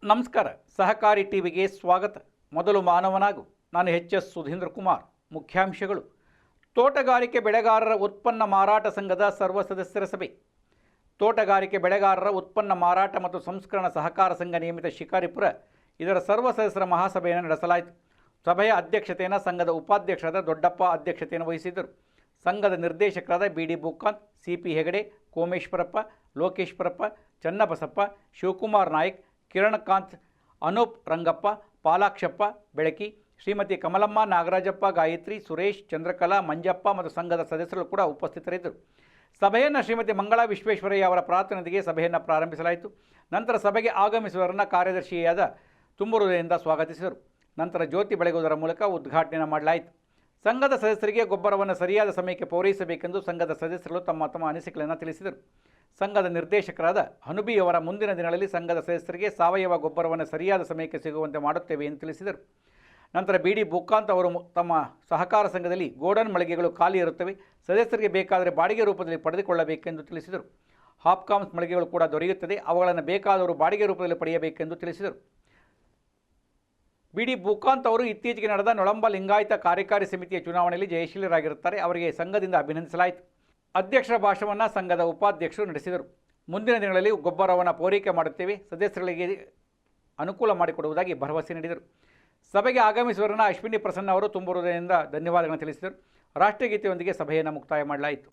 ನಮಸ್ಕಾರ. ಸಹಕಾರಿ ಟಿವಿಗೆ ಸ್ವಾಗತ. ಮೊದಲು ಮಾನವನಾಗು. ನಾನು ಎಚ್.ಎಸ್. ಸುಧೀಂದ್ರ ಕುಮಾರ್. ಮುಖ್ಯಾಂಶಗಳು: ತೋಟಗಾರಿಕೆ ಬೆಳೆಗಾರರ ಉತ್ಪನ್ನ ಮಾರಾಟ ಸಂಘದ ಸರ್ವ ಸದಸ್ಯರ ಸಭೆ. ತೋಟಗಾರಿಕೆ ಬೆಳೆಗಾರರ ಉತ್ಪನ್ನ ಮಾರಾಟ ಮತ್ತು ಸಂಸ್ಕರಣ ಸಹಕಾರ ಸಂಘ ನಿಯಮಿತ ಶಿಕಾರಿಪುರ ಇದರ ಸರ್ವ ಸದಸ್ಯರ ಮಹಾಸಭೆಯನ್ನು ನಡೆಸಲಾಯಿತು. ಸಭೆಯ ಅಧ್ಯಕ್ಷತೆಯನ್ನು ಸಂಘದ ಉಪಾಧ್ಯಕ್ಷರಾದ ದೊಡ್ಡಪ್ಪ ಅಧ್ಯಕ್ಷತೆಯನ್ನು ವಹಿಸಿದ್ದರು. ಸಂಘದ ನಿರ್ದೇಶಕರಾದ ಬಿ.ಡಿ. ಬುಕ್ಕಾಂತ್, ಸಿ.ಪಿ. ಹೆಗಡೆ, ಕೋಮೇಶ್ವರಪ್ಪ, ಲೋಕೇಶ್ವರಪ್ಪ, ಚನ್ನಬಸಪ್ಪ, ಶಿವಕುಮಾರ್ ನಾಯ್ಕ್, ಕಿರಣಕಾಂತ್, ಅನೂಪ್ ರಂಗಪ್ಪ, ಪಾಲಾಕ್ಷಪ್ಪ ಬೆಳಕಿ, ಶ್ರೀಮತಿ ಕಮಲಮ್ಮ, ನಾಗರಾಜಪ್ಪ, ಗಾಯತ್ರಿ, ಸುರೇಶ್, ಚಂದ್ರಕಲಾ, ಮಂಜಪ್ಪ ಮತ್ತು ಸಂಘದ ಸದಸ್ಯರು ಕೂಡ ಉಪಸ್ಥಿತರಿದ್ದರು. ಸಭೆಯನ್ನು ಶ್ರೀಮತಿ ಮಂಗಳಾ ವಿಶ್ವೇಶ್ವರಯ್ಯ ಅವರ ಪ್ರಾರ್ಥನೆಯೊಂದಿಗೆ ಸಭೆಯನ್ನು ಪ್ರಾರಂಭಿಸಲಾಯಿತು. ನಂತರ ಸಭೆಗೆ ಆಗಮಿಸುವವರನ್ನು ಕಾರ್ಯದರ್ಶಿಯಾದ ತುಂಬುರುದೆಯಿಂದ ಸ್ವಾಗತಿಸಿದರು. ನಂತರ ಜ್ಯೋತಿ ಬೆಳಗುವುದರ ಮೂಲಕ ಉದ್ಘಾಟನೆ ಮಾಡಲಾಯಿತು. ಸಂಘದ ಸದಸ್ಯರಿಗೆ ಗೊಬ್ಬರವನ್ನು ಸರಿಯಾದ ಸಮಯಕ್ಕೆ ಪೂರೈಸಬೇಕೆಂದು ಸಂಘದ ಸದಸ್ಯರು ತಮ್ಮ ಅನಿಸಿಕೆಗಳನ್ನು ತಿಳಿಸಿದರು. ಸಂಘದ ನಿರ್ದೇಶಕರಾದ ಹನುಬಿಯವರ ಮುಂದಿನ ದಿನಗಳಲ್ಲಿ ಸಂಘದ ಸದಸ್ಯರಿಗೆ ಸಾವಯವ ಗೊಬ್ಬರವನ್ನು ಸರಿಯಾದ ಸಮಯಕ್ಕೆ ಸಿಗುವಂತೆ ಮಾಡುತ್ತೇವೆ ಎಂದು ತಿಳಿಸಿದರು. ನಂತರ ಬಿ.ಡಿ. ಬುಕ್ಕಾಂತ್ ಅವರು ತಮ್ಮ ಸಹಕಾರ ಸಂಘದಲ್ಲಿ ಗೋಡನ್ ಮಳಿಗೆಗಳು ಖಾಲಿ ಇರುತ್ತವೆ, ಸದಸ್ಯರಿಗೆ ಬೇಕಾದರೆ ಬಾಡಿಗೆ ರೂಪದಲ್ಲಿ ಪಡೆದುಕೊಳ್ಳಬೇಕೆಂದು ತಿಳಿಸಿದರು. ಹಾಪ್ಕಾಮ್ಸ್ ಮಳಿಗೆಗಳು ಕೂಡ ದೊರೆಯುತ್ತದೆ, ಅವುಗಳನ್ನು ಬೇಕಾದವರು ಬಾಡಿಗೆ ರೂಪದಲ್ಲಿ ಪಡೆಯಬೇಕೆಂದು ತಿಳಿಸಿದರು. ಬಿ.ಡಿ. ಬುಕ್ಕಾಂತ್ ಅವರು ಇತ್ತೀಚೆಗೆ ನಡೆದ ನೊಳಂಬ ಲಿಂಗಾಯತ ಕಾರ್ಯಕಾರಿ ಸಮಿತಿಯ ಚುನಾವಣೆಯಲ್ಲಿ ಜಯಶೀಲರಾಗಿರುತ್ತಾರೆ. ಅವರಿಗೆ ಸಂಘದಿಂದ ಅಭಿನಂದಿಸಲಾಯಿತು. ಅಧ್ಯಕ್ಷರ ಭಾಷಣವನ್ನು ಸಂಘದ ಉಪಾಧ್ಯಕ್ಷರು ನಡೆಸಿದರು. ಮುಂದಿನ ದಿನಗಳಲ್ಲಿ ಗೊಬ್ಬರವನ್ನು ಪೂರೈಕೆ ಮಾಡುತ್ತೇವೆ, ಸದಸ್ಯರಿಗೆ ಅನುಕೂಲ ಮಾಡಿಕೊಡುವುದಾಗಿ ಭರವಸೆ ನೀಡಿದರು. ಸಭೆಗೆ ಆಗಮಿಸುವವರನ್ನು ಅಶ್ವಿನಿ ಪ್ರಸನ್ನ ಅವರು ತುಂಬುವುದರಿಂದ ಧನ್ಯವಾದಗಳನ್ನು ತಿಳಿಸಿದರು. ರಾಷ್ಟ್ರಗೀತೆಯೊಂದಿಗೆ ಸಭೆಯನ್ನು ಮುಕ್ತಾಯ ಮಾಡಲಾಯಿತು.